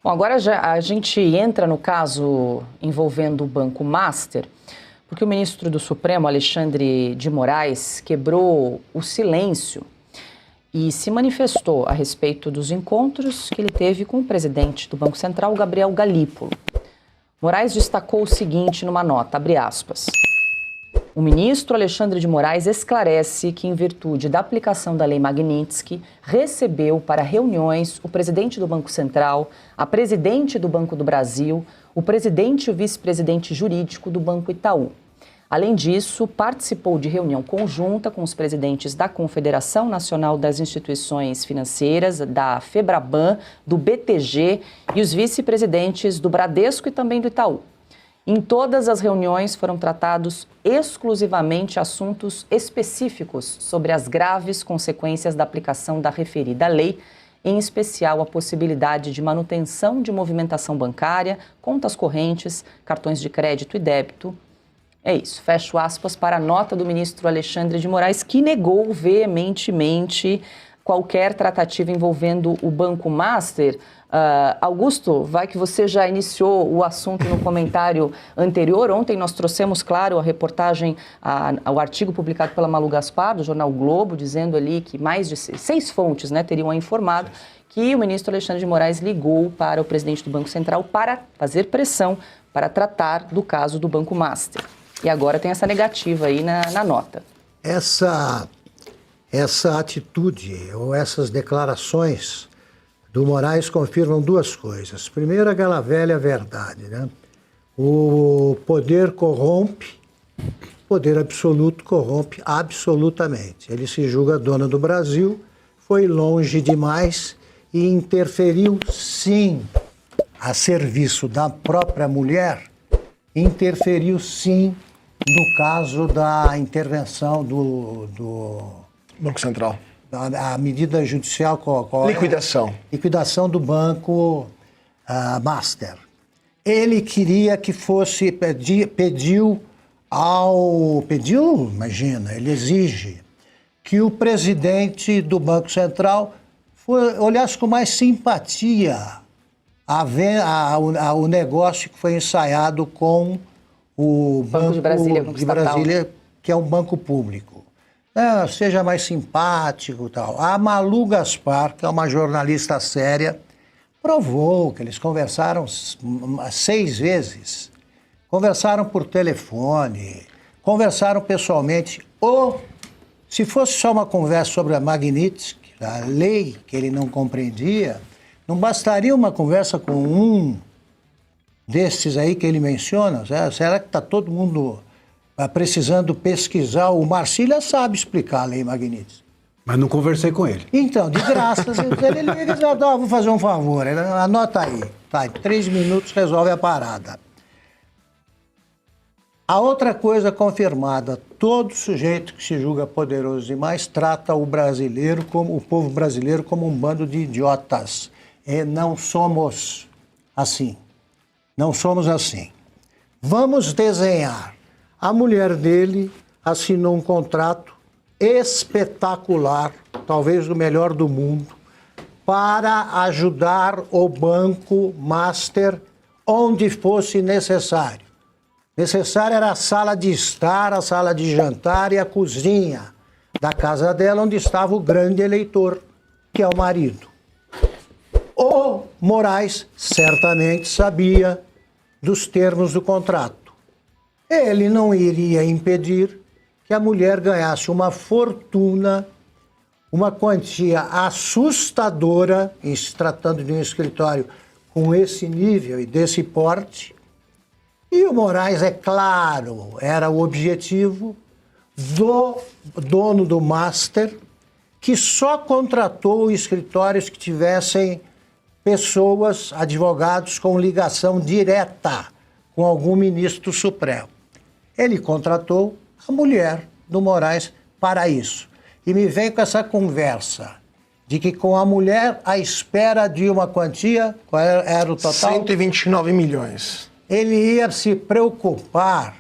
Bom, agora a gente entra no caso envolvendo o Banco Master, porque o ministro do Supremo, Alexandre de Moraes, quebrou o silêncio e se manifestou a respeito dos encontros que ele teve com o presidente do Banco Central, Gabriel Galípolo. Moraes destacou o seguinte numa nota, abre aspas. O ministro Alexandre de Moraes esclarece que, em virtude da aplicação da Lei Magnitsky, recebeu para reuniões o presidente do Banco Central, a presidente do Banco do Brasil, o presidente e o vice-presidente jurídico do Banco Itaú. Além disso, participou de reunião conjunta com os presidentes da Confederação Nacional das Instituições Financeiras, da FEBRABAN, do BTG e os vice-presidentes do Bradesco e também do Itaú. Em todas as reuniões foram tratados exclusivamente assuntos específicos sobre as graves consequências da aplicação da referida lei, em especial a possibilidade de manutenção de movimentação bancária, contas correntes, cartões de crédito e débito. É isso, fecho aspas para a nota do ministro Alexandre de Moraes, que negou veementemente qualquer tratativa envolvendo o Banco Master. Augusto, vai que você já iniciou o assunto no comentário anterior. Ontem nós trouxemos, claro, a reportagem, o artigo publicado pela Malu Gaspar, do jornal Globo, dizendo ali que mais de 6 fontes teriam informado que o ministro Alexandre de Moraes ligou para o presidente do Banco Central para fazer pressão para tratar do caso do Banco Master. E agora tem essa negativa aí na nota. Essa atitude ou essas declarações do Moraes confirmam duas coisas. Primeiro, aquela velha verdade, né? O poder corrompe, o poder absoluto corrompe absolutamente. Ele se julga dono do Brasil, foi longe demais e interferiu, sim, a serviço da própria mulher, interferiu, sim, no caso da intervenção do Banco Central. A medida judicial... Liquidação. Liquidação do Banco Master. Ele queria que fosse... Pediu, imagina, ele exige que o presidente do Banco Central olhasse com mais simpatia o negócio que foi ensaiado com o Banco de Brasília, que é um banco público. Seja mais simpático e tal. A Malu Gaspar, que é uma jornalista séria, provou que eles conversaram 6 vezes. Conversaram por telefone, conversaram pessoalmente. Ou, se fosse só uma conversa sobre a Magnitsky, a lei que ele não compreendia, não bastaria uma conversa com um desses aí que ele menciona? Será que está todo mundo precisando pesquisar? O Marcília sabe explicar a lei Magnitsky. Mas não conversei com ele. Então, de graça, ele liga e diz, vou fazer um favor, anota aí. Tá, em 3 minutos resolve a parada. A outra coisa confirmada, todo sujeito que se julga poderoso demais trata o povo brasileiro como um bando de idiotas. E não somos assim. Não somos assim. Vamos desenhar. A mulher dele assinou um contrato espetacular, talvez o melhor do mundo, para ajudar o Banco Master onde fosse necessário. Necessário era a sala de estar, a sala de jantar e a cozinha da casa dela, onde estava o grande eleitor, que é o marido. O Moraes certamente sabia dos termos do contrato. Ele não iria impedir que a mulher ganhasse uma fortuna, uma quantia assustadora, em se tratando de um escritório com esse nível e desse porte. E o Moraes, é claro, era o objetivo do dono do Master, que só contratou escritórios que tivessem pessoas, advogados com ligação direta com algum ministro supremo. Ele contratou a mulher do Moraes para isso. E me vem com essa conversa de que com a mulher à espera de uma quantia, qual era o total? 129 milhões. Ele ia se preocupar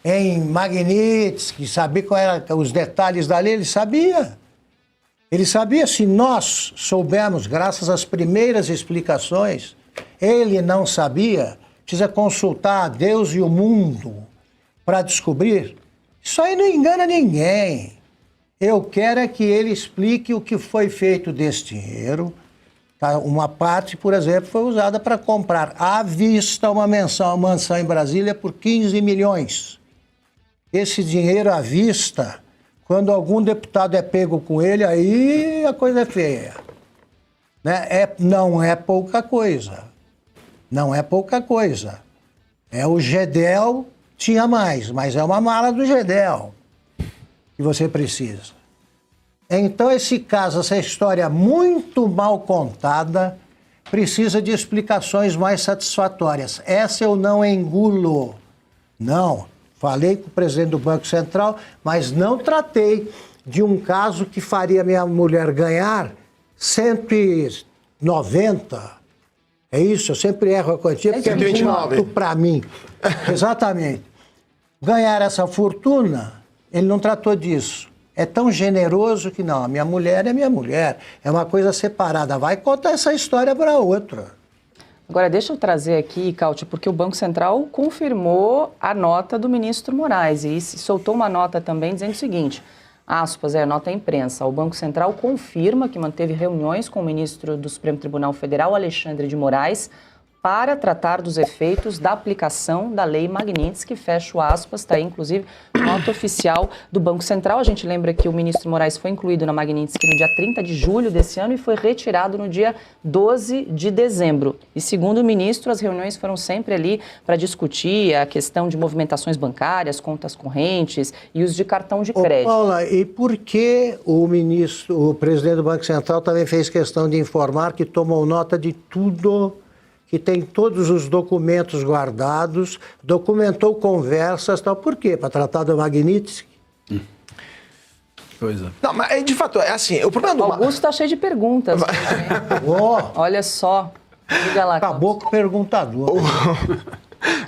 em Magnitsky, saber qual eram os detalhes da lei, ele sabia. Ele sabia, se nós soubermos, graças às primeiras explicações, ele não sabia, precisa consultar a Deus e o mundo para descobrir. Isso aí não engana ninguém. Eu quero é que ele explique o que foi feito desse dinheiro. Tá? Uma parte, por exemplo, foi usada para comprar à vista uma mansão em Brasília por 15 milhões. Esse dinheiro à vista, quando algum deputado é pego com ele, aí a coisa é feia. Né? Não é pouca coisa. Não é pouca coisa. O Gedel tinha mais, mas é uma mala do Gedel que você precisa. Então, esse caso, essa história muito mal contada, precisa de explicações mais satisfatórias. Essa eu não engulo. Não. Falei com o presidente do Banco Central, mas não tratei de um caso que faria minha mulher ganhar 190. É isso, eu sempre erro a quantia, porque é muito para mim. Exatamente. Ganhar essa fortuna, ele não tratou disso. É tão generoso que não, a minha mulher é minha mulher. É uma coisa separada. Vai contar essa história para outra. Agora, deixa eu trazer aqui, Cauti, porque o Banco Central confirmou a nota do ministro Moraes e soltou uma nota também dizendo o seguinte, aspas, nota à imprensa, o Banco Central confirma que manteve reuniões com o ministro do Supremo Tribunal Federal, Alexandre de Moraes, para tratar dos efeitos da aplicação da Lei Magnitsky, fecho aspas, está aí inclusive nota oficial do Banco Central. A gente lembra que o ministro Moraes foi incluído na Magnitsky no dia 30 de julho desse ano e foi retirado no dia 12 de dezembro. E segundo o ministro, as reuniões foram sempre ali para discutir a questão de movimentações bancárias, contas correntes e uso de cartão de crédito. Paula, e por que o presidente do Banco Central também fez questão de informar que tomou nota de tudo, que tem todos os documentos guardados, documentou conversas, tal. Por quê? Para tratar do Magnitsky? Pois é. Não, mas de fato, é assim, o problema do... Augusto está cheio de perguntas. Olha só. Diga lá, Acabou com o perguntador.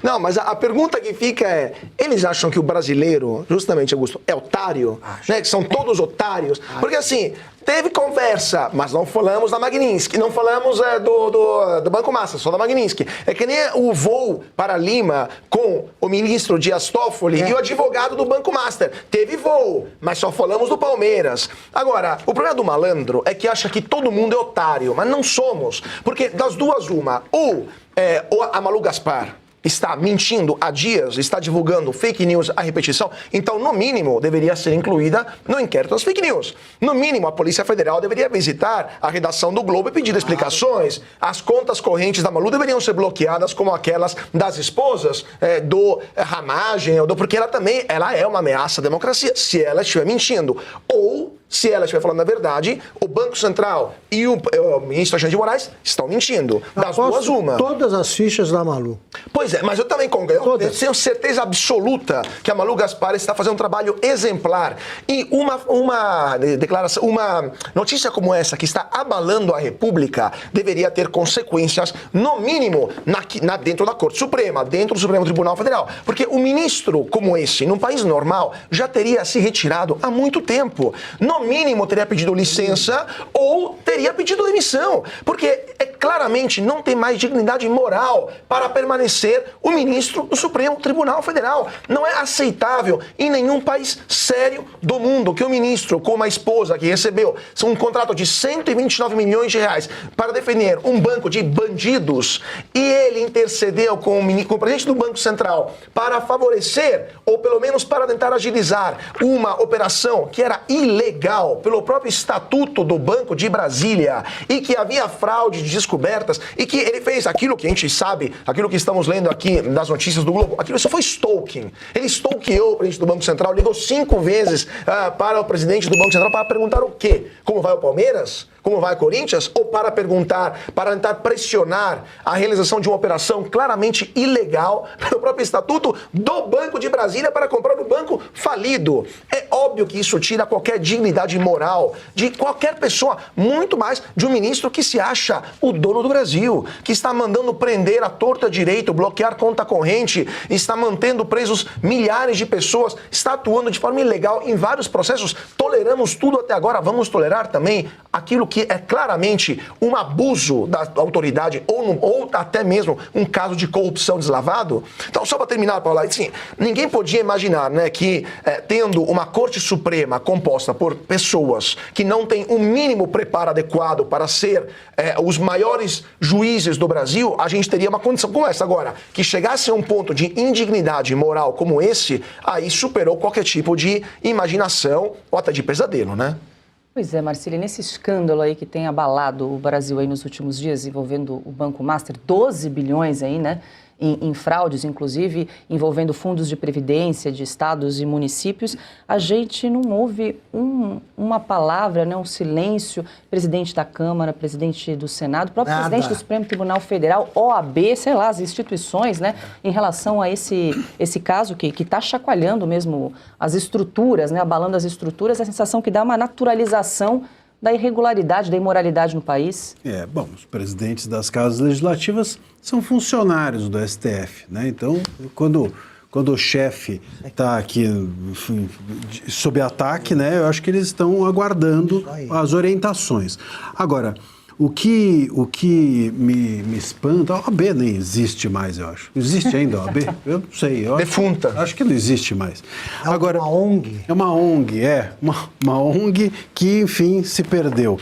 Não, mas a pergunta que fica é, eles acham que o brasileiro, justamente, Augusto, é otário? Né? Que são todos otários? Porque assim, teve conversa, mas não falamos da Magnitsky, não falamos do Banco Master, só da Magnitsky. É que nem o voo para Lima com o ministro Dias Toffoli e o advogado do Banco Master. Teve voo, mas só falamos do Palmeiras. Agora, o problema do malandro é que acha que todo mundo é otário, mas não somos. Porque das duas, uma, ou a Malu Gaspar está mentindo há dias, está divulgando fake news à repetição, então, no mínimo, deveria ser incluída no inquérito das fake news. No mínimo, a Polícia Federal deveria visitar a redação do Globo e pedir explicações. As contas correntes da Malu deveriam ser bloqueadas como aquelas das esposas do Ramagem, porque ela é uma ameaça à democracia, se ela estiver mentindo. Ou, se ela estiver falando a verdade, o Banco Central e o ministro Alexandre de Moraes estão mentindo. Das duas, uma. Todas as fichas da Malu. Pois é, mas eu também concordo. Eu tenho certeza absoluta que a Malu Gaspar está fazendo um trabalho exemplar. E uma declaração, uma notícia como essa, que está abalando a República, deveria ter consequências, no mínimo, dentro da Corte Suprema, dentro do Supremo Tribunal Federal. Porque um ministro como esse, num país normal, já teria se retirado há muito tempo. No mínimo, teria pedido licença ou teria pedido demissão. Porque, claramente, não tem mais dignidade moral para permanecer o ministro do Supremo Tribunal Federal. Não é aceitável em nenhum país sério do mundo que o ministro, com uma esposa que recebeu um contrato de 129 milhões de reais para defender um banco de bandidos, e ele intercedeu com o presidente do Banco Central para favorecer, ou pelo menos para tentar agilizar, uma operação que era ilegal pelo próprio Estatuto do Banco de Brasília, e que havia fraude de descobertas, e que ele fez aquilo que a gente sabe, aquilo que estamos lendo aqui das notícias do Globo, aquilo só foi stalking. Ele stalkeou o presidente do Banco Central, ligou 5 vezes para o presidente do Banco Central para perguntar o quê? Como vai o Palmeiras? como vai Corinthians, ou para perguntar, para tentar pressionar a realização de uma operação claramente ilegal pelo próprio estatuto do Banco de Brasília para comprar o banco falido? É óbvio que isso tira qualquer dignidade moral de qualquer pessoa, muito mais de um ministro que se acha o dono do Brasil, que está mandando prender à torta direito, bloquear conta corrente, está mantendo presos milhares de pessoas, está atuando de forma ilegal em vários processos. Toleramos tudo até agora, vamos tolerar também aquilo que é claramente um abuso da autoridade ou até mesmo um caso de corrupção deslavado? Então, só para terminar, Paula, assim, ninguém podia imaginar, né, que tendo uma Corte Suprema composta por pessoas que não têm o mínimo preparo adequado para ser os maiores juízes do Brasil, a gente teria uma condição como essa agora, que chegasse a um ponto de indignidade moral como esse, aí superou qualquer tipo de imaginação ou até de pesadelo, né? Pois é, Marcília, nesse escândalo aí que tem abalado o Brasil aí nos últimos dias, envolvendo o Banco Master, 12 bilhões aí, né, em fraudes, inclusive envolvendo fundos de previdência de estados e municípios, a gente não ouve uma palavra, né, um silêncio, presidente da Câmara, presidente do Senado, próprio presidente do Supremo Tribunal Federal, OAB, sei lá, as instituições, né, em relação a esse caso que está chacoalhando mesmo as estruturas, né, abalando as estruturas, a sensação que dá uma naturalização da irregularidade, da imoralidade no país? Bom, os presidentes das casas legislativas são funcionários do STF, né? Então, quando o chefe está aqui, enfim, sob ataque, né, eu acho que eles estão aguardando as orientações. Agora, o que me espanta, a OAB nem existe mais, eu acho. Existe ainda a OAB? Eu não sei. Defunta. Acho que não existe mais. Agora, uma ONG. É uma ONG, uma ONG que, enfim, se perdeu.